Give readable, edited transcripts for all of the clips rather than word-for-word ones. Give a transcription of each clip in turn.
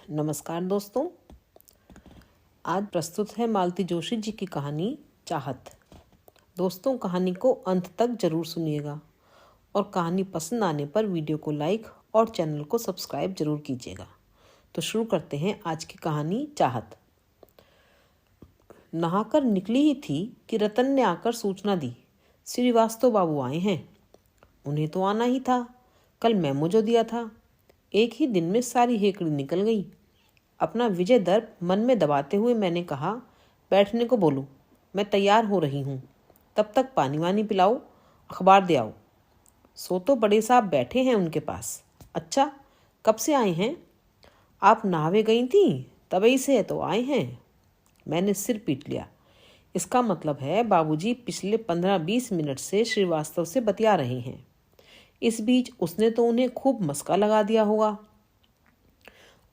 नमस्कार दोस्तों। आज प्रस्तुत है मालती जोशी जी की कहानी चाहत। दोस्तों, कहानी को अंत तक जरूर सुनिएगा और कहानी पसंद आने पर वीडियो को लाइक और चैनल को सब्सक्राइब जरूर कीजिएगा। तो शुरू करते हैं आज की कहानी चाहत। नहाकर निकली ही थी कि रतन ने आकर सूचना दी, श्रीवास्तव बाबू आए हैं। उन्हें तो आना ही था, कल मेमो जो दिया था। एक ही दिन में सारी हेकड़ी निकल गई। अपना विजय दर्प मन में दबाते हुए मैंने कहा, बैठने को बोलो, मैं तैयार हो रही हूँ। तब तक पानी वानी पिलाओ, अखबार दे आओ। सो तो बड़े साहब बैठे हैं उनके पास। अच्छा, कब से आए हैं? आप नहावे गई थी, तभी से तो आए हैं। मैंने सिर पीट लिया। इसका मतलब है बाबूजी पिछले 15-20 मिनट से श्रीवास्तव से बतिया रहे हैं। इस बीच उसने तो उन्हें खूब मस्का लगा दिया होगा।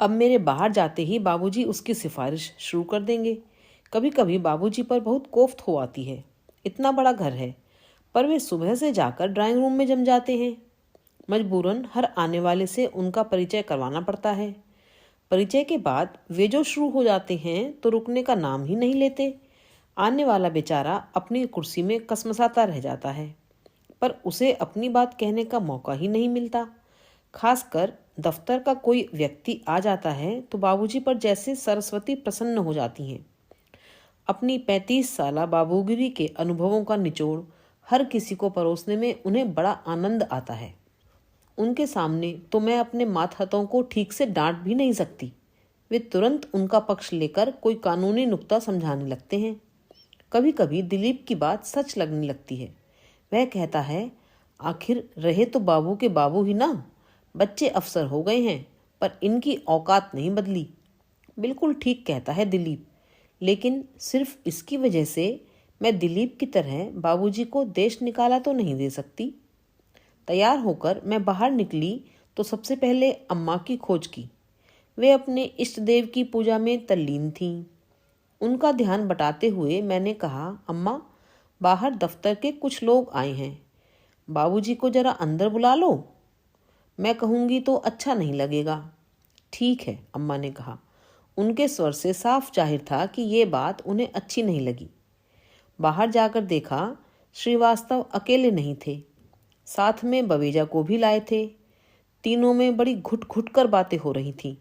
अब मेरे बाहर जाते ही बाबूजी उसकी सिफारिश शुरू कर देंगे। कभी कभी बाबूजी पर बहुत कोफ्त हो आती है। इतना बड़ा घर है, पर वे सुबह से जाकर ड्राइंग रूम में जम जाते हैं। मजबूरन हर आने वाले से उनका परिचय करवाना पड़ता है। परिचय के बाद वे जो शुरू हो जाते हैं तो रुकने का नाम ही नहीं लेते। आने वाला बेचारा अपनी कुर्सी में कसमसाता रह जाता है, पर उसे अपनी बात कहने का मौका ही नहीं मिलता। खासकर दफ्तर का कोई व्यक्ति आ जाता है तो बाबूजी पर जैसे सरस्वती प्रसन्न हो जाती हैं। अपनी 35 साला बाबूगिरी के अनुभवों का निचोड़ हर किसी को परोसने में उन्हें बड़ा आनंद आता है। उनके सामने तो मैं अपने मातहतों को ठीक से डांट भी नहीं सकती। वे तुरंत उनका पक्ष लेकर कोई कानूनी नुक्ता समझाने लगते हैं। कभी कभी दिलीप की बात सच लगने लगती है। वह कहता है, आखिर रहे तो बाबू के बाबू ही ना। बच्चे अफसर हो गए हैं, पर इनकी औकात नहीं बदली। बिल्कुल ठीक कहता है दिलीप, लेकिन सिर्फ इसकी वजह से मैं दिलीप की तरह बाबूजी को देश निकाला तो नहीं दे सकती। तैयार होकर मैं बाहर निकली तो सबसे पहले अम्मा की खोज की। वे अपने इष्ट देव की पूजा में तल्लीन थीं। उनका ध्यान बटाते हुए मैंने कहा, अम्मा, बाहर दफ्तर के कुछ लोग आए हैं, बाबूजी को जरा अंदर बुला लो। मैं कहूँगी तो अच्छा नहीं लगेगा। ठीक है, अम्मा ने कहा। उनके स्वर से साफ जाहिर था कि ये बात उन्हें अच्छी नहीं लगी। बाहर जाकर देखा, श्रीवास्तव अकेले नहीं थे, साथ में बवेजा को भी लाए थे। तीनों में बड़ी घुट घुट कर बातें हो रही थीं।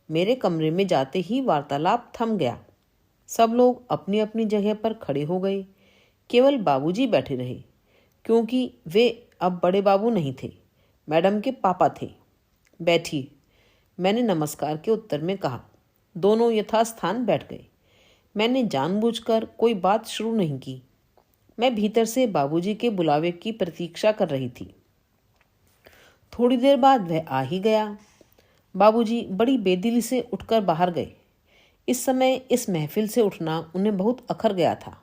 मेरे कमरे में जाते ही वार्तालाप थम गया। सब लोग अपनी अपनी जगह पर खड़े हो गए। केवल बाबूजी बैठे रहे, क्योंकि वे अब बड़े बाबू नहीं थे, मैडम के पापा थे। बैठिए, मैंने नमस्कार के उत्तर में कहा। दोनों यथास्थान बैठ गए। मैंने जानबूझकर कोई बात शुरू नहीं की। मैं भीतर से बाबूजी के बुलावे की प्रतीक्षा कर रही थी। थोड़ी देर बाद वह आ ही गया। बाबूजी बड़ी बेदिली से उठकर बाहर गए। इस समय इस महफिल से उठना उन्हें बहुत अखर गया था।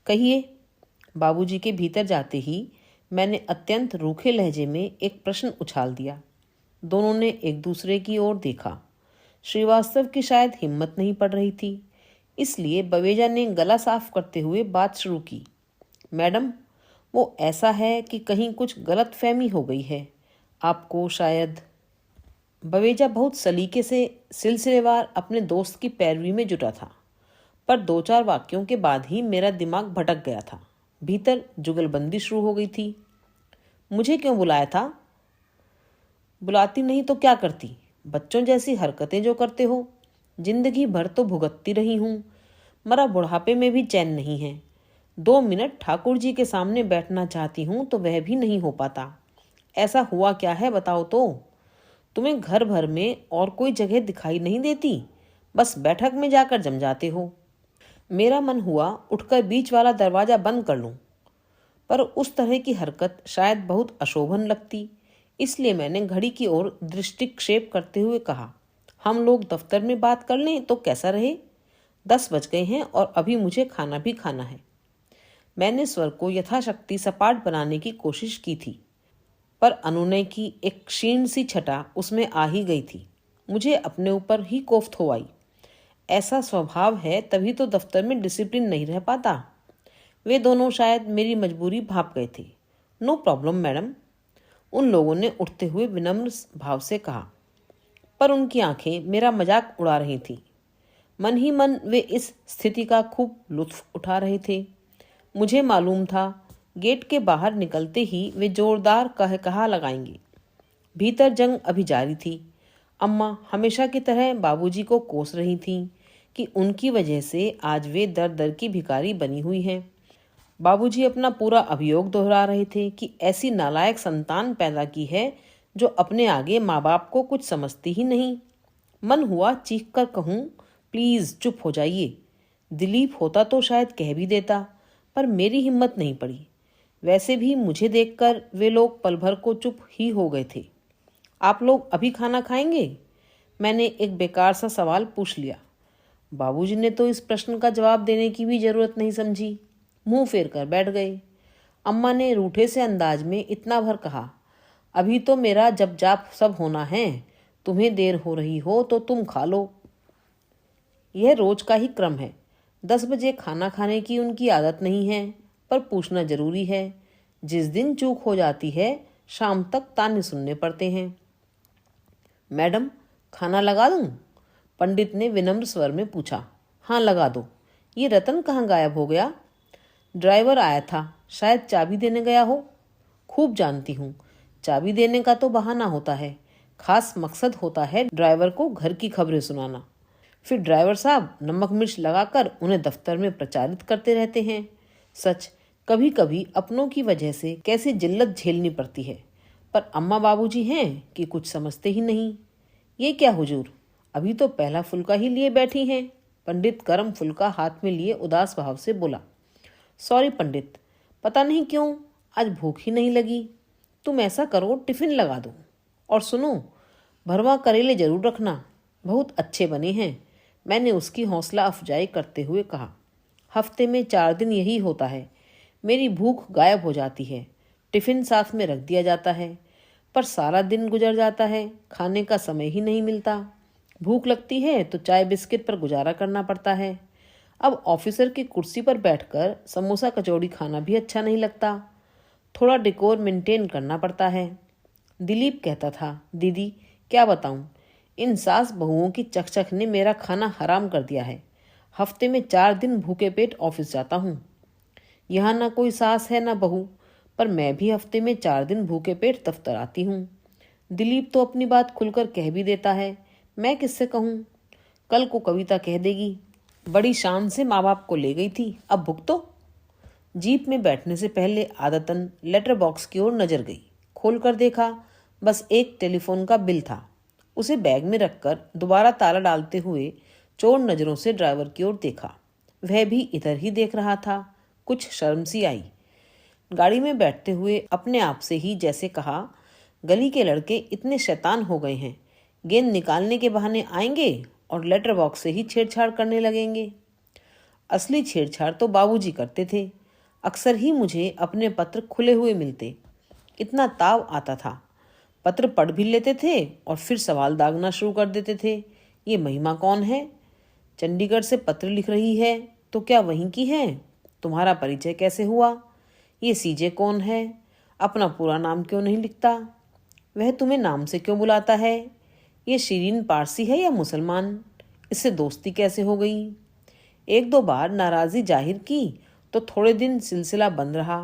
कहिए। बाबूजी के भीतर जाते ही मैंने अत्यंत रूखे लहजे में एक प्रश्न उछाल दिया। दोनों ने एक दूसरे की ओर देखा। श्रीवास्तव की शायद हिम्मत नहीं पड़ रही थी, इसलिए बवेजा ने गला साफ करते हुए बात शुरू की। मैडम, वो ऐसा है कि कहीं कुछ गलत फहमी हो गई है। आपको शायद। बवेजा बहुत सलीके से सिलसिलेवार अपने दोस्त की पैरवी में जुटा था, पर 2-4 वाक्यों के बाद ही मेरा दिमाग भटक गया था। भीतर जुगलबंदी शुरू हो गई थी। मुझे क्यों बुलाया था? बुलाती नहीं तो क्या करती? बच्चों जैसी हरकतें जो करते हो। जिंदगी भर तो भुगतती रही हूँ, मरा बुढ़ापे में भी चैन नहीं है। 2 मिनट ठाकुर जी के सामने बैठना चाहती हूँ तो वह भी नहीं हो पाता। ऐसा हुआ क्या है बताओ तो? तुम्हें घर भर में और कोई जगह दिखाई नहीं देती, बस बैठक में जाकर जम जाते हो। मेरा मन हुआ उठकर बीच वाला दरवाजा बंद कर लूं, पर उस तरह की हरकत शायद बहुत अशोभन लगती, इसलिए मैंने घड़ी की ओर दृष्टिक्षेप करते हुए कहा, हम लोग दफ्तर में बात कर लें तो कैसा रहे? 10 बज गए हैं और अभी मुझे खाना भी खाना है। मैंने स्वर को यथाशक्ति सपाट बनाने की कोशिश की थी, पर अनुनय की एक क्षीण सी छटा उसमें आ ही गई थी। मुझे अपने ऊपर ही कोफ्त हो आई। ऐसा स्वभाव है तभी तो दफ्तर में डिसिप्लिन नहीं रह पाता। वे दोनों शायद मेरी मजबूरी भाप गए थे। नो प्रॉब्लम मैडम, उन लोगों ने उठते हुए विनम्र भाव से कहा। पर उनकी आंखें मेरा मजाक उड़ा रही थीं। मन ही मन वे इस स्थिति का खूब लुत्फ उठा रहे थे। मुझे मालूम था गेट के बाहर निकलते ही वे जोरदार कहा लगाएंगे। भीतर जंग अभी जारी थी। अम्मा हमेशा की तरह बाबूजी को कोस रही थीं कि उनकी वजह से आज वे दर दर की भिखारी बनी हुई हैं। बाबूजी अपना पूरा अभियोग दोहरा रहे थे कि ऐसी नालायक संतान पैदा की है जो अपने आगे माँ बाप को कुछ समझती ही नहीं। मन हुआ चीख कर कहूँ, प्लीज़ चुप हो जाइए। दिलीप होता तो शायद कह भी देता, पर मेरी हिम्मत नहीं पड़ी। वैसे भी मुझे देखकर वे लोग पल भर को चुप ही हो गए थे। आप लोग अभी खाना खाएंगे? मैंने एक बेकार सा सवाल पूछ लिया। बाबूजी ने तो इस प्रश्न का जवाब देने की भी जरूरत नहीं समझी, मुंह फेर कर बैठ गए। अम्मा ने रूठे से अंदाज में इतना भर कहा, अभी तो मेरा जब जाप सब होना है, तुम्हें देर हो रही हो तो तुम खा लो। यह रोज का ही क्रम है। 10 बजे खाना खाने की उनकी आदत नहीं है, पर पूछना जरूरी है। जिस दिन चूक हो जाती है शाम तक ताने सुनने पड़ते हैं। मैडम खाना लगा दूं? पंडित ने विनम्र स्वर में पूछा। हाँ लगा दो। ये रतन कहाँ गायब हो गया? ड्राइवर आया था, शायद चाबी देने गया हो। खूब जानती हूँ, चाबी देने का तो बहाना होता है, खास मकसद होता है ड्राइवर को घर की खबरें सुनाना। फिर ड्राइवर साहब नमक मिर्च लगाकर उन्हें दफ्तर में प्रचारित करते रहते हैं। सच, कभी कभी अपनों की वजह से कैसी जिल्लत झेलनी पड़ती है, पर अम्मा बाबूजी हैं कि कुछ समझते ही नहीं। ये क्या हुजूर, अभी तो पहला फुल्का ही लिए बैठी हैं। पंडित गर्म फुल्का हाथ में लिए उदास भाव से बोला। सॉरी पंडित, पता नहीं क्यों आज भूख ही नहीं लगी। तुम ऐसा करो, टिफिन लगा दो। और सुनो, भरवा करेले जरूर रखना, बहुत अच्छे बने हैं। मैंने उसकी हौसला अफजाई करते हुए कहा। हफ्ते में 4 दिन यही होता है। मेरी भूख गायब हो जाती है, टिफिन साथ में रख दिया जाता है, पर सारा दिन गुजर जाता है, खाने का समय ही नहीं मिलता। भूख लगती है तो चाय बिस्किट पर गुजारा करना पड़ता है। अब ऑफिसर की कुर्सी पर बैठकर समोसा कचौड़ी खाना भी अच्छा नहीं लगता। थोड़ा डेकोर मेंटेन करना पड़ता है। दिलीप कहता था, दीदी क्या बताऊं, इन सास बहुओं की चकचक ने मेरा खाना हराम कर दिया है। हफ्ते में 4 दिन भूखे पेट ऑफिस जाता हूँ। यहाँ ना कोई सास है ना बहू, पर मैं भी हफ्ते में 4 दिन भूखे पेट दफ्तर आती हूँ। दिलीप तो अपनी बात खुलकर कह भी देता है, मैं किससे कहूँ? कल को कविता कह देगी, बड़ी शान से माँ बाप को ले गई थी, अब भुगतो। जीप में बैठने से पहले आदतन लेटर बॉक्स की ओर नजर गई। खोलकर देखा, बस एक टेलीफोन का बिल था। उसे बैग में रखकर दोबारा ताला डालते हुए चोर नजरों से ड्राइवर की ओर देखा। वह भी इधर ही देख रहा था। कुछ शर्म सी आई। गाड़ी में बैठते हुए अपने आप से ही जैसे कहा, गली के लड़के इतने शैतान हो गए हैं, गेंद निकालने के बहाने आएंगे और लेटर बॉक्स से ही छेड़छाड़ करने लगेंगे। असली छेड़छाड़ तो बाबूजी करते थे। अक्सर ही मुझे अपने पत्र खुले हुए मिलते, इतना ताव आता था। पत्र पढ़ भी लेते थे और फिर सवाल दागना शुरू कर देते थे। ये महिमा कौन है? चंडीगढ़ से पत्र लिख रही है तो क्या वहीं की है? तुम्हारा परिचय कैसे हुआ? ये सीजे कौन है? अपना पूरा नाम क्यों नहीं लिखता? वह तुम्हें नाम से क्यों बुलाता है? ये शिरीन पारसी है या मुसलमान? इससे दोस्ती कैसे हो गई? 1-2 बार नाराज़ी जाहिर की तो थोड़े दिन सिलसिला बंद रहा।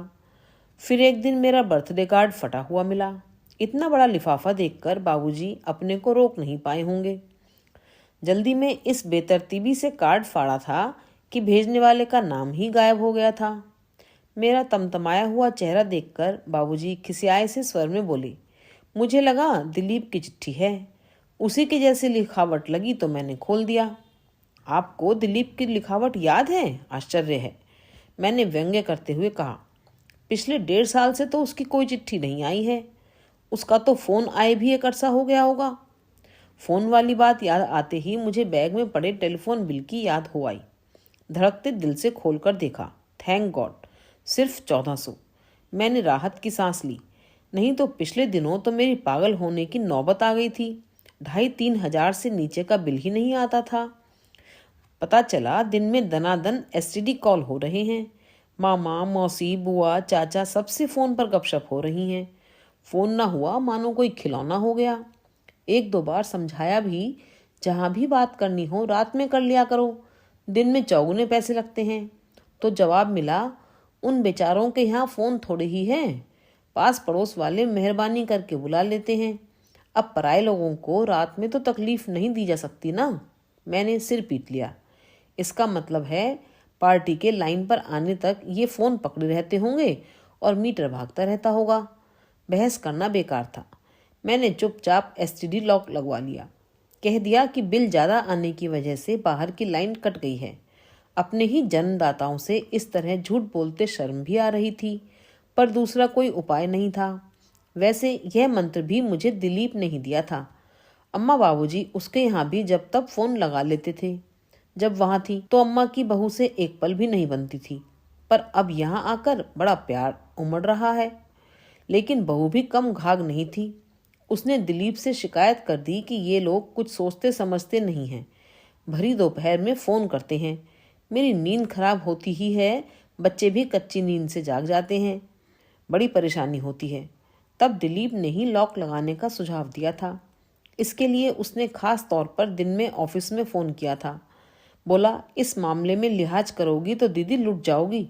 फिर एक दिन मेरा बर्थडे कार्ड फटा हुआ मिला। इतना बड़ा लिफाफा देखकर बाबूजी अपने को रोक नहीं पाए होंगे। जल्दी में इस बेतरतीबी से कार्ड फाड़ा था कि भेजने वाले का नाम ही गायब हो गया था। मेरा तमतमाया हुआ चेहरा देखकर बाबूजी खिसियाए से स्वर में बोले, मुझे लगा दिलीप की चिट्ठी है। उसी के जैसी लिखावट लगी तो मैंने खोल दिया। आपको दिलीप की लिखावट याद है? आश्चर्य है, मैंने व्यंग्य करते हुए कहा। पिछले 1.5 साल से तो उसकी कोई चिट्ठी नहीं आई है। उसका तो फोन आए भी एक अरसा हो गया होगा। फोन वाली बात याद आते ही मुझे बैग में पड़े टेलीफोन बिल की याद हो आई। धड़कते दिल से खोलकर देखा। थैंक गॉड, सिर्फ 1400। मैंने राहत की सांस ली। नहीं तो पिछले दिनों तो मेरी पागल होने की नौबत आ गई थी। 2,500-3 हजार से नीचे का बिल ही नहीं आता था। पता चला दिन में दनादन एसटीडी कॉल हो रहे हैं। मामा, मौसी, बुआ, चाचा सबसे फ़ोन पर गपशप हो रही हैं। फ़ोन ना हुआ मानो कोई खिलौना हो गया। एक दो बार समझाया भी, जहाँ भी बात करनी हो रात में कर लिया करो, दिन में चौगुने पैसे लगते हैं। तो जवाब मिला, उन बेचारों के यहाँ फ़ोन थोड़े ही हैं, पास पड़ोस वाले मेहरबानी करके बुला लेते हैं। अब पराए लोगों को रात में तो तकलीफ नहीं दी जा सकती ना। मैंने सिर पीट लिया। इसका मतलब है पार्टी के लाइन पर आने तक ये फ़ोन पकड़े रहते होंगे और मीटर भागता रहता होगा। बहस करना बेकार था। मैंने चुपचाप एसटीडी लॉक लगवा लिया। कह दिया कि बिल ज़्यादा आने की वजह से बाहर की लाइन कट गई है। अपने ही जन्मदाताओं से इस तरह झूठ बोलते शर्म भी आ रही थी, पर दूसरा कोई उपाय नहीं था। वैसे यह मंत्र भी मुझे दिलीप ने ही दिया था। अम्मा बाबूजी उसके यहाँ भी जब तब फ़ोन लगा लेते थे। जब वहाँ थी तो अम्मा की बहू से एक पल भी नहीं बनती थी, पर अब यहाँ आकर बड़ा प्यार उमड़ रहा है। लेकिन बहू भी कम घाघ नहीं थी। उसने दिलीप से शिकायत कर दी कि ये लोग कुछ सोचते समझते नहीं हैं, भरी दोपहर में फ़ोन करते हैं, मेरी नींद खराब होती ही है, बच्चे भी कच्ची नींद से जाग जाते हैं, बड़ी परेशानी होती है। तब दिलीप ने ही लॉक लगाने का सुझाव दिया था। इसके लिए उसने खास तौर पर दिन में ऑफिस में फ़ोन किया था। बोला, इस मामले में लिहाज करोगी तो दीदी लुट जाओगी।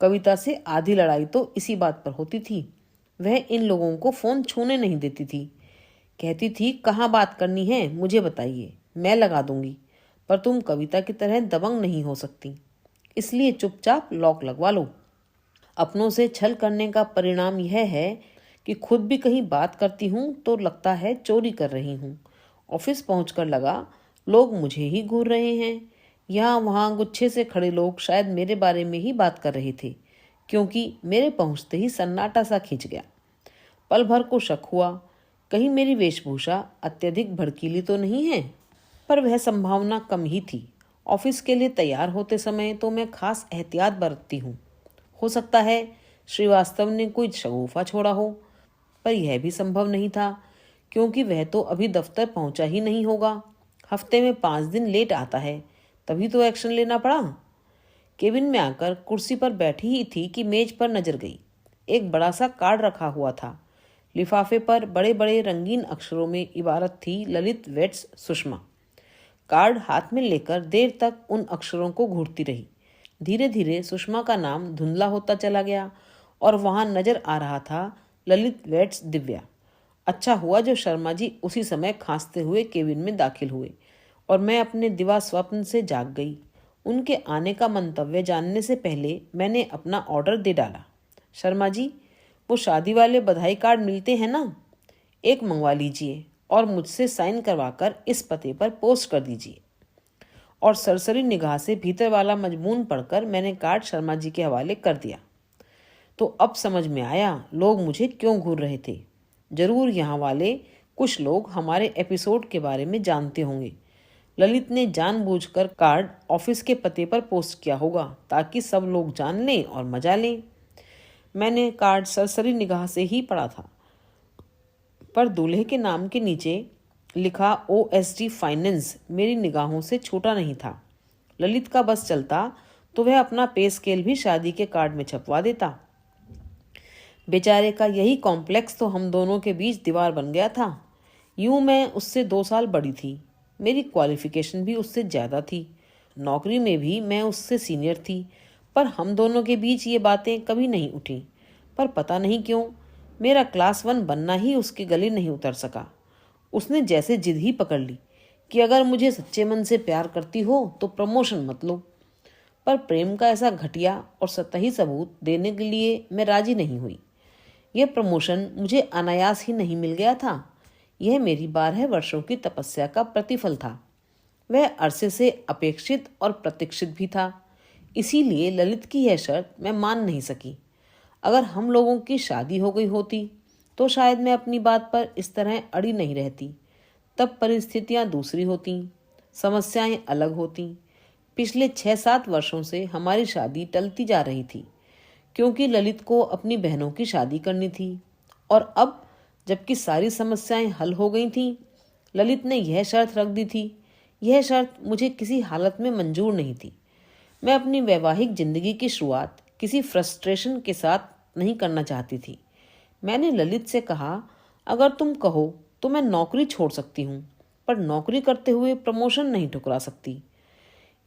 कविता से आधी लड़ाई तो इसी बात पर होती थी। वह इन लोगों को फ़ोन छूने नहीं देती थी। कहती थी, कहाँ बात करनी है मुझे बताइए, मैं लगा दूंगी, पर तुम कविता की तरह दबंग नहीं हो सकती, इसलिए चुपचाप लॉक लगवा लो। अपनों से छल करने का परिणाम यह है कि खुद भी कहीं बात करती हूँ तो लगता है चोरी कर रही हूँ। ऑफिस पहुँचकर लगा लोग मुझे ही घूर रहे हैं। यहाँ वहाँ गुच्छे से खड़े लोग शायद मेरे बारे में ही बात कर रहे थे, क्योंकि मेरे पहुँचते ही सन्नाटा सा खिंच गया। पल भर को शक हुआ, कहीं मेरी वेशभूषा अत्यधिक भड़कीली तो नहीं है, पर वह संभावना कम ही थी। ऑफिस के लिए तैयार होते समय तो मैं खास एहतियात बरतती हूँ। हो सकता है श्रीवास्तव ने कोई शगुफा छोड़ा हो, पर यह भी संभव नहीं था, क्योंकि वह तो अभी दफ्तर पहुंचा ही नहीं होगा। हफ्ते में 5 दिन लेट आता है, तभी तो एक्शन लेना पड़ा। केबिन में आकर कुर्सी पर बैठी ही थी कि मेज पर नजर गई। एक बड़ा सा कार्ड रखा हुआ था। लिफाफे पर बड़े बड़े रंगीन अक्षरों में इबारत थी, ललित वेट्स सुषमा। कार्ड हाथ में लेकर देर तक उन अक्षरों को घूरती रही। धीरे धीरे सुषमा का नाम धुंधला होता चला गया और वहां नजर आ रहा था ललित वेट्स दिव्या। अच्छा हुआ जो शर्मा जी उसी समय खांसते हुए केबिन में दाखिल हुए और मैं अपने दिवा स्वप्न से जाग गई। उनके आने का मंतव्य जानने से पहले मैंने अपना ऑर्डर दे डाला। शर्मा जी, वो शादी वाले बधाई कार्ड मिलते हैं ना, एक मंगवा लीजिए और मुझसे साइन करवाकर इस पते पर पोस्ट कर दीजिए। और सरसरी निगाह से भीतर वाला मजमून पढ़कर मैंने कार्ड शर्मा जी के हवाले कर दिया। तो अब समझ में आया लोग मुझे क्यों घूर रहे थे। जरूर यहाँ वाले कुछ लोग हमारे एपिसोड के बारे में जानते होंगे। ललित ने जानबूझकर कार्ड ऑफिस के पते पर पोस्ट किया होगा ताकि सब लोग जान लें और मजा लें। मैंने कार्ड सरसरी निगाह से ही पढ़ा था, पर दूल्हे के नाम के नीचे लिखा OSD फाइनेंस मेरी निगाहों से छूटा नहीं था। ललित का बस चलता तो वह अपना पे स्केल भी शादी के कार्ड में छपवा देता। बेचारे का यही कॉम्प्लेक्स तो हम दोनों के बीच दीवार बन गया था। यूं मैं उससे 2 साल बड़ी थी, मेरी क्वालिफिकेशन भी उससे ज़्यादा थी, नौकरी में भी मैं उससे सीनियर थी, पर हम दोनों के बीच ये बातें कभी नहीं उठी। पर पता नहीं क्यों मेरा क्लास 1 बनना ही उसके गले नहीं उतर सका। उसने जैसे जिद ही पकड़ ली कि अगर मुझे सच्चे मन से प्यार करती हो तो प्रमोशन मत लो। पर प्रेम का ऐसा घटिया और सतही सबूत देने के लिए मैं राजी नहीं हुई। यह प्रमोशन मुझे अनायास ही नहीं मिल गया था, यह मेरी 12 वर्षों की तपस्या का प्रतिफल था। वह अरसे से अपेक्षित और प्रतीक्षित भी था। इसीलिए ललित की यह शर्त मैं मान नहीं सकी। अगर हम लोगों की शादी हो गई होती तो शायद मैं अपनी बात पर इस तरह अड़ी नहीं रहती। तब परिस्थितियां दूसरी होती, समस्याएं अलग होती। पिछले 6-7 वर्षों से हमारी शादी टलती जा रही थी, क्योंकि ललित को अपनी बहनों की शादी करनी थी। और अब जबकि सारी समस्याएं हल हो गई थीं, ललित ने यह शर्त रख दी थी। यह शर्त मुझे किसी हालत में मंजूर नहीं थी। मैं अपनी वैवाहिक जिंदगी की शुरुआत किसी फ्रस्ट्रेशन के साथ नहीं करना चाहती थी। मैंने ललित से कहा, अगर तुम कहो तो मैं नौकरी छोड़ सकती हूँ, पर नौकरी करते हुए प्रमोशन नहीं ठुकरा सकती।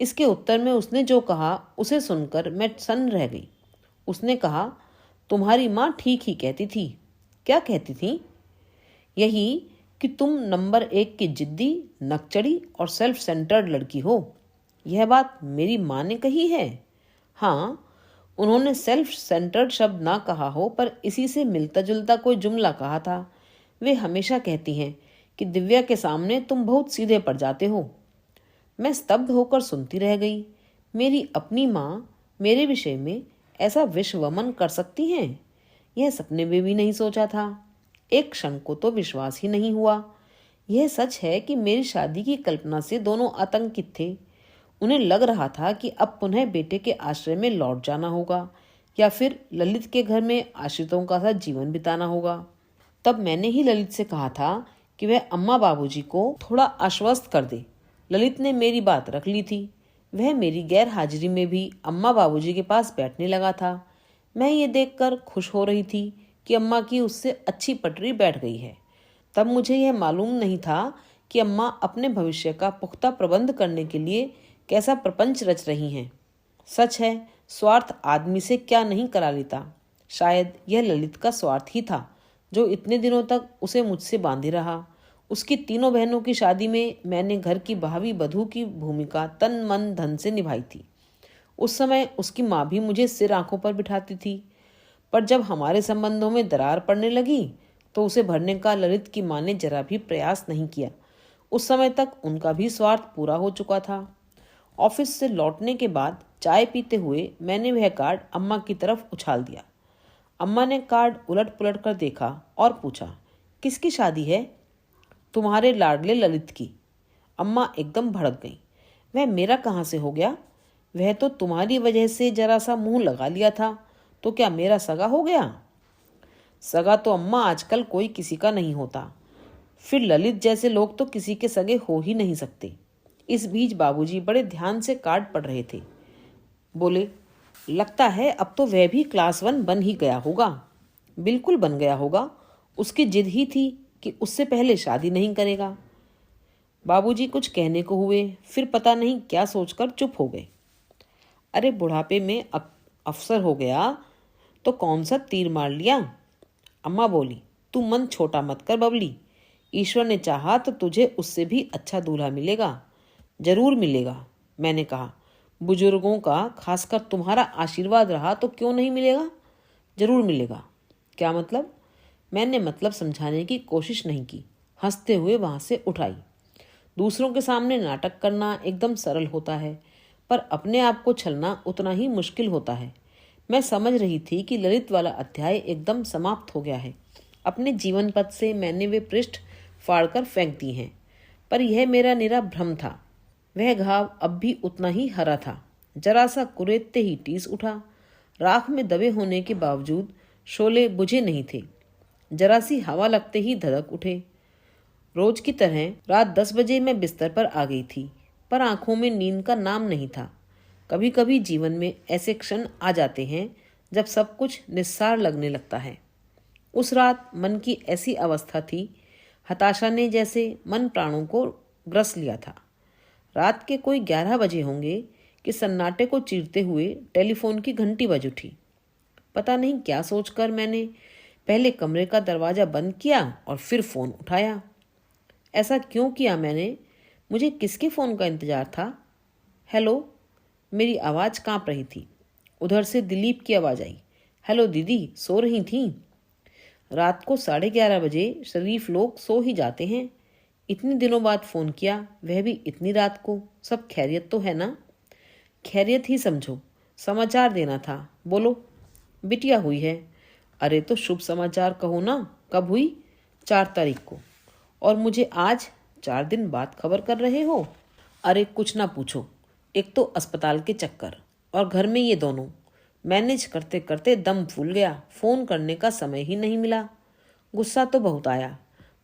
इसके उत्तर में उसने जो कहा उसे सुनकर मैं सन्न रह गई। उसने कहा, तुम्हारी माँ ठीक ही कहती थी। क्या कहती थी? यही कि तुम नंबर 1 की जिद्दी, नकचड़ी और सेल्फ सेंटर्ड लड़की हो। यह बात मेरी माँ ने कही है। हाँ, उन्होंने सेल्फ सेंटर्ड शब्द ना कहा हो, पर इसी से मिलता जुलता कोई जुमला कहा था। वे हमेशा कहती हैं कि दिव्या के सामने तुम बहुत सीधे पड़ जाते हो। मैं स्तब्ध होकर सुनती रह गई। मेरी अपनी माँ मेरे विषय में ऐसा विश्ववमन कर सकती हैं? यह सपने में भी नहीं सोचा था। एक क्षण को तो विश्वास ही नहीं हुआ। यह सच है कि मेरी शादी की कल्पना से दोनों आतंकित थे। उन्हें लग रहा था कि अब पुनः बेटे के आश्रय में लौट जाना होगा या फिर ललित के घर में आश्रितों का साथ जीवन बिताना होगा। तब मैंने ही ललित से कहा था कि वह अम्मा बाबूजी को थोड़ा आश्वस्त कर दे। ललित ने मेरी बात रख ली थी। वह मेरी गैर हाजिरी में भी अम्मा बाबूजी के पास बैठने लगा था। मैं ये देखकर खुश हो रही थी कि अम्मा की उससे अच्छी पटरी बैठ गई है। तब मुझे यह मालूम नहीं था कि अम्मा अपने भविष्य का पुख्ता प्रबंध करने के लिए कैसा प्रपंच रच रही हैं। सच है, स्वार्थ आदमी से क्या नहीं करा लेता। शायद यह ललित का स्वार्थ ही था जो इतने दिनों तक उसे मुझसे बांधे रहा। उसकी तीनों बहनों की शादी में मैंने घर की भावी बधू की भूमिका तन मन धन से निभाई थी। उस समय उसकी माँ भी मुझे सिर आंखों पर बिठाती थी, पर जब हमारे संबंधों में दरार पड़ने लगी तो उसे भरने का ललित की माँ ने जरा भी प्रयास नहीं किया। उस समय तक उनका भी स्वार्थ पूरा हो चुका था। ऑफिस से लौटने के बाद चाय पीते हुए मैंने वह कार्ड अम्मा की तरफ उछाल दिया। अम्मा ने कार्ड उलट पुलट कर देखा और पूछा, किसकी शादी है? तुम्हारे लाडले ललित की। अम्मा एकदम भड़क गई। वह मेरा कहाँ से हो गया? वह तो तुम्हारी वजह से जरा सा मुंह लगा लिया था, तो क्या मेरा सगा हो गया? सगा तो अम्मा आजकल कोई किसी का नहीं होता। फिर ललित जैसे लोग तो किसी के सगे हो ही नहीं सकते। इस बीच बाबूजी बड़े ध्यान से कार्ड पढ़ रहे थे। बोले, लगता है अब तो वह भी क्लास 1 बन ही गया होगा। बिल्कुल बन गया होगा। उसकी जिद ही थी कि उससे पहले शादी नहीं करेगा। बाबूजी कुछ कहने को हुए, फिर पता नहीं क्या सोचकर चुप हो गए। अरे बुढ़ापे में अफसर हो गया तो कौन सा तीर मार लिया? अम्मा बोली, तू मन छोटा मत कर बबली। ईश्वर ने चाहा तो तुझे उससे भी अच्छा दूल्हा मिलेगा। जरूर मिलेगा। मैंने कहा, बुजुर्गों का, खासकर तुम्हारा आशीर्वाद रहा तो क्यों नहीं मिलेगा? जरूर मिलेगा। क्या मतलब? मैंने मतलब समझाने की कोशिश नहीं की। हंसते हुए वहां से उठ आई। दूसरों के सामने नाटक करना एकदम सरल होता है, पर अपने आप को छलना उतना ही मुश्किल होता है। मैं समझ रही थी कि ललित वाला अध्याय एकदम समाप्त हो गया है। अपने जीवन पथ से मैंने वे पृष्ठ फाड़कर फेंक दी हैं, पर यह मेरा निरा भ्रम था। वह घाव अब भी उतना ही हरा था। जरा सा कुरेदते ही टीस उठा। राख में दबे होने के बावजूद शोले बुझे नहीं थे। जरा सी हवा लगते ही धधक उठे। रोज की तरह रात 10 बजे मैं बिस्तर पर आ गई थी, पर आंखों में नींद का नाम नहीं था। कभी कभी जीवन में ऐसे क्षण आ जाते हैं जब सब कुछ निस्सार लगने लगता है। उस रात मन की ऐसी अवस्था थी, हताशा ने जैसे मन प्राणों को ग्रस लिया था। रात के कोई 11 बजे होंगे कि सन्नाटे को चीरते हुए टेलीफोन की घंटी बज उठी। पता नहीं क्या सोचकर मैंने पहले कमरे का दरवाज़ा बंद किया और फिर फ़ोन उठाया। ऐसा क्यों किया मैंने? मुझे किसके फ़ोन का इंतज़ार था? हेलो। मेरी आवाज़ कांप रही थी। उधर से दिलीप की आवाज़ आई, हेलो दीदी, सो रही थीं? रात को 11:30 बजे शरीफ लोग सो ही जाते हैं। इतने दिनों बाद फ़ोन किया, वह भी इतनी रात को। सब खैरियत तो है ना? खैरियत ही समझो, समाचार देना था। बोलो। बिटिया हुई है। अरे तो शुभ समाचार कहो ना। कब हुई? 4 तारीख को। और मुझे आज 4 दिन बाद खबर कर रहे हो? अरे कुछ ना पूछो। एक तो अस्पताल के चक्कर और घर में ये दोनों। मैनेज करते करते दम फूल गया। फ़ोन करने का समय ही नहीं मिला। गुस्सा तो बहुत आया,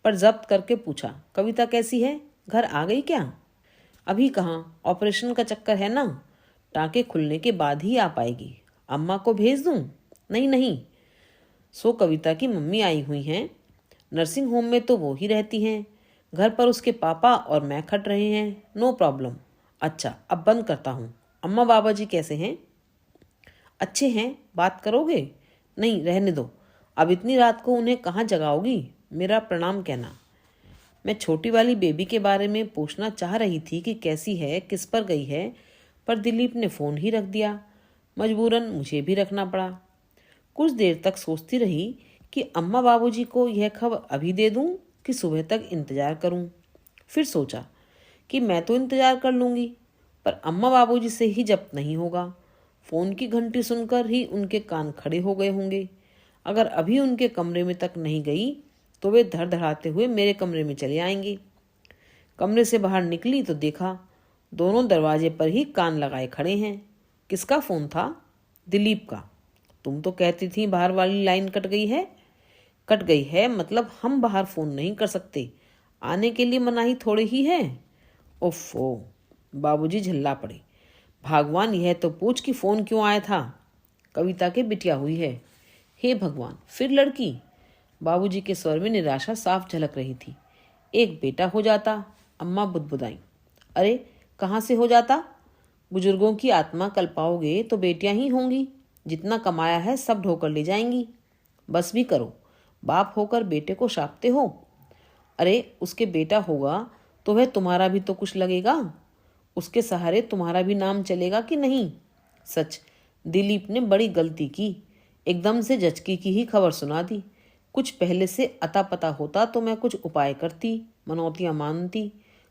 पर जब्त करके पूछा, कविता कैसी है? घर आ गई क्या? अभी कहाँ, ऑपरेशन का चक्कर है ना। टाँके खुलने के बाद ही आ पाएगी। अम्मा को भेज दूँ? नहीं नहीं, सो कविता की मम्मी आई हुई हैं। नर्सिंग होम में तो वो ही रहती हैं। घर पर उसके पापा और मैं खट रहे हैं। No problem. अच्छा, अब बंद करता हूँ। अम्मा बाबा जी कैसे हैं? अच्छे हैं। बात करोगे? नहीं, रहने दो। अब इतनी रात को उन्हें कहाँ जगाओगी? मेरा प्रणाम कहना। मैं छोटी वाली बेबी के बारे में पूछना चाह रही थी कि कैसी है, किस पर गई है, पर दिलीप ने फ़ोन ही रख दिया। मजबूरन मुझे भी रखना पड़ा। कुछ देर तक सोचती रही कि अम्मा बाबूजी को यह खबर अभी दे दूं कि सुबह तक इंतज़ार करूं। फिर सोचा कि मैं तो इंतज़ार कर लूँगी, पर अम्मा बाबूजी से ही जब्त नहीं होगा। फ़ोन की घंटी सुनकर ही उनके कान खड़े हो गए होंगे। अगर अभी उनके कमरे में तक नहीं गई तो वे धड़धड़ाते हुए मेरे कमरे में चले आएंगे। कमरे से बाहर निकली तो देखा दोनों दरवाजे पर ही कान लगाए खड़े हैं। किसका फ़ोन था? दिलीप का। तुम तो कहती थी बाहर वाली लाइन कट गई है। कट गई है मतलब हम बाहर फ़ोन नहीं कर सकते। आने के लिए मनाही थोड़ी ही है। ओफो, बाबूजी झल्ला पड़े। भगवान, यह तो पूछ कि फ़ोन क्यों आया था। कविता के बिटिया हुई है। हे भगवान, फिर लड़की। बाबूजी के स्वर में निराशा साफ झलक रही थी। एक बेटा हो जाता, अम्मा बुदबुदाई। अरे, कहाँ से हो जाता? बुजुर्गों की आत्मा कल पाओगे तो बेटियां ही होंगी। जितना कमाया है सब ढोकर ले जाएंगी। बस भी करो, बाप होकर बेटे को शापते हो। अरे, उसके बेटा होगा तो वह तुम्हारा भी तो कुछ लगेगा। उसके सहारे तुम्हारा भी नाम चलेगा कि नहीं? सच, दिलीप ने बड़ी गलती की। एकदम से जचकी की ही खबर सुना दी। कुछ पहले से अता पता होता तो मैं कुछ उपाय करती, मनौतियां मानती।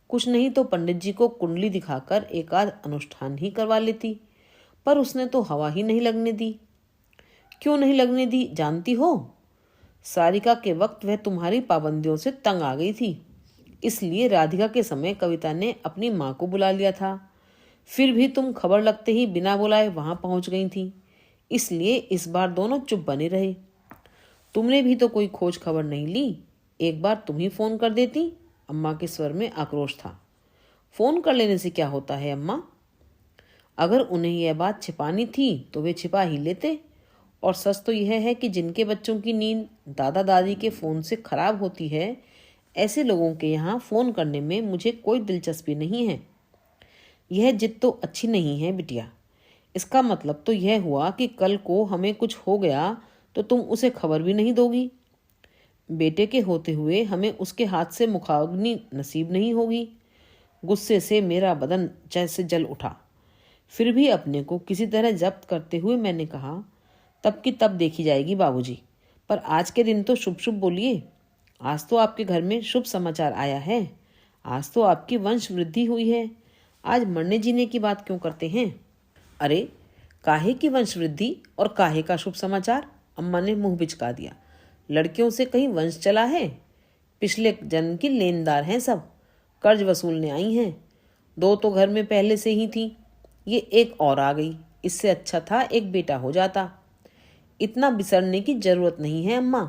कुछ नहीं तो पंडित जी को कुंडली दिखाकर एक आध अनुष्ठान ही करवा लेती। पर उसने तो हवा ही नहीं लगने दी। क्यों नहीं लगने दी जानती हो? सारिका के वक्त वह तुम्हारी पाबंदियों से तंग आ गई थी। इसलिए राधिका के समय कविता ने अपनी माँ को बुला लिया था। फिर भी तुम खबर लगते ही बिना बुलाए वहां पहुंच गई थी। इसलिए इस बार दोनों चुप बने रहे। तुमने भी तो कोई खोज खबर नहीं ली। एक बार तुम ही फोन कर देती। अम्मा के स्वर में आक्रोश था। फोन कर लेने से क्या होता है अम्मा? अगर उन्हें यह बात छिपानी थी तो वे छिपा ही लेते। और सच तो यह है कि जिनके बच्चों की नींद दादा दादी के फ़ोन से खराब होती है, ऐसे लोगों के यहाँ फ़ोन करने में मुझे कोई दिलचस्पी नहीं है। यह जिद तो अच्छी नहीं है बिटिया। इसका मतलब तो यह हुआ कि कल को हमें कुछ हो गया तो तुम उसे खबर भी नहीं दोगी। बेटे के होते हुए हमें उसके हाथ से मुखाग्नि नसीब नहीं होगी। गुस्से से मेरा बदन जैसे जल उठा। फिर भी अपने को किसी तरह जब्त करते हुए मैंने कहा, तब की तब देखी जाएगी बाबूजी, पर आज के दिन तो शुभ शुभ बोलिए। आज तो आपके घर में शुभ समाचार आया है। आज तो आपकी वंश वृद्धि हुई है। आज मरने जीने की बात क्यों करते हैं? अरे, काहे की वंश वृद्धि और काहे का शुभ समाचार? अम्मा ने मुंह बिचका दिया। लड़कियों से कहीं वंश चला है? पिछले जन्म की लेनदार हैं सब। कर्ज वसूलने आई हैं। दो तो घर में पहले से ही थी, ये एक और आ गई। इससे अच्छा था एक बेटा हो जाता। इतना बिसरने की जरूरत नहीं है अम्मा।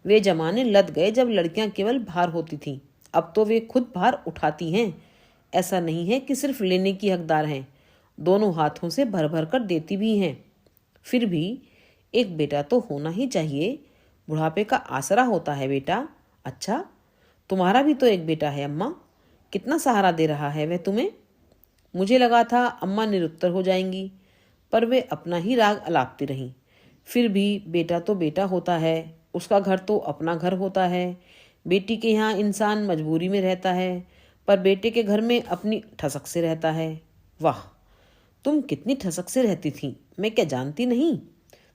वे जमाने लद गए जब लड़कियां केवल भार होती थीं। अब तो वे खुद भार उठाती हैं। ऐसा नहीं है कि सिर्फ लेने की हकदार हैं, दोनों हाथों से भर भर कर देती भी हैं। फिर भी एक बेटा तो होना ही चाहिए। बुढ़ापे का आसरा होता है बेटा। अच्छा, तुम्हारा भी तो एक बेटा है अम्मा। कितना सहारा दे रहा है वह तुम्हें? मुझे लगा था अम्मा निरुत्तर हो जाएंगी, पर वे अपना ही राग अलापती रहीं। फिर भी बेटा तो बेटा होता है। उसका घर तो अपना घर होता है। बेटी के यहाँ इंसान मजबूरी में रहता है, पर बेटे के घर में अपनी ठसक से रहता है। वाह, तुम कितनी ठसक से रहती थी, मैं क्या जानती नहीं।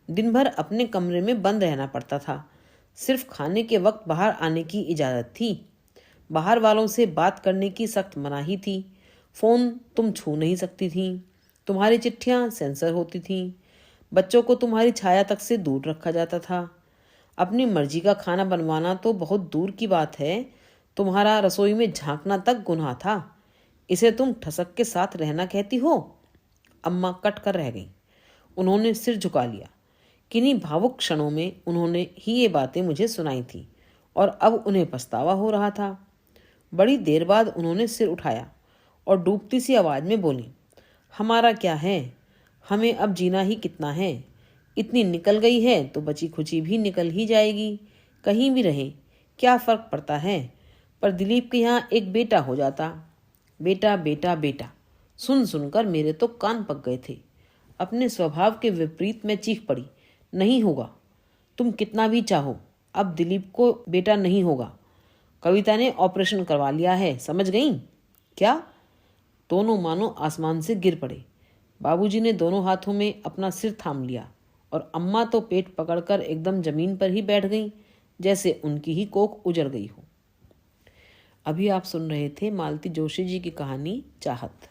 दिन भर अपने कमरे में बंद रहना पड़ता था। सिर्फ खाने के वक्त बाहर आने की इजाज़त थी। बाहर वालों से बात करने की सख्त मनाही थी। फ़ोन तुम छू नहीं सकती थी। तुम्हारी चिट्ठियाँ सेंसर होती थीं। बच्चों को तुम्हारी छाया तक से दूर रखा जाता था। अपनी मर्जी का खाना बनवाना तो बहुत दूर की बात है, तुम्हारा रसोई में झांकना तक गुनाह था। इसे तुम ठसक के साथ रहना कहती हो? अम्मा कट कर रह गई। उन्होंने सिर झुका लिया। किन्हीं भावुक क्षणों में उन्होंने ही ये बातें मुझे सुनाई थी और अब उन्हें पछतावा हो रहा था। बड़ी देर बाद उन्होंने सिर उठाया और डूबती सी आवाज़ में बोली, हमारा क्या है, हमें अब जीना ही कितना है। इतनी निकल गई है तो बची खुची भी निकल ही जाएगी। कहीं भी रहें, क्या फर्क पड़ता है, पर दिलीप के यहाँ एक बेटा हो जाता। बेटा बेटा बेटा सुन सुनकर मेरे तो कान पक गए थे। अपने स्वभाव के विपरीत मैं चीख पड़ी, नहीं होगा, तुम कितना भी चाहो, अब दिलीप को बेटा नहीं होगा। कविता ने ऑपरेशन करवा लिया है, समझ गई? क्या? दोनों मानो आसमान से गिर पड़े। बाबूजी ने दोनों हाथों में अपना सिर थाम लिया और अम्मा तो पेट पकड़कर एकदम जमीन पर ही बैठ गईं, जैसे उनकी ही कोख उजड़ गई हो। अभी आप सुन रहे थे मालती जोशी जी की कहानी चाहत।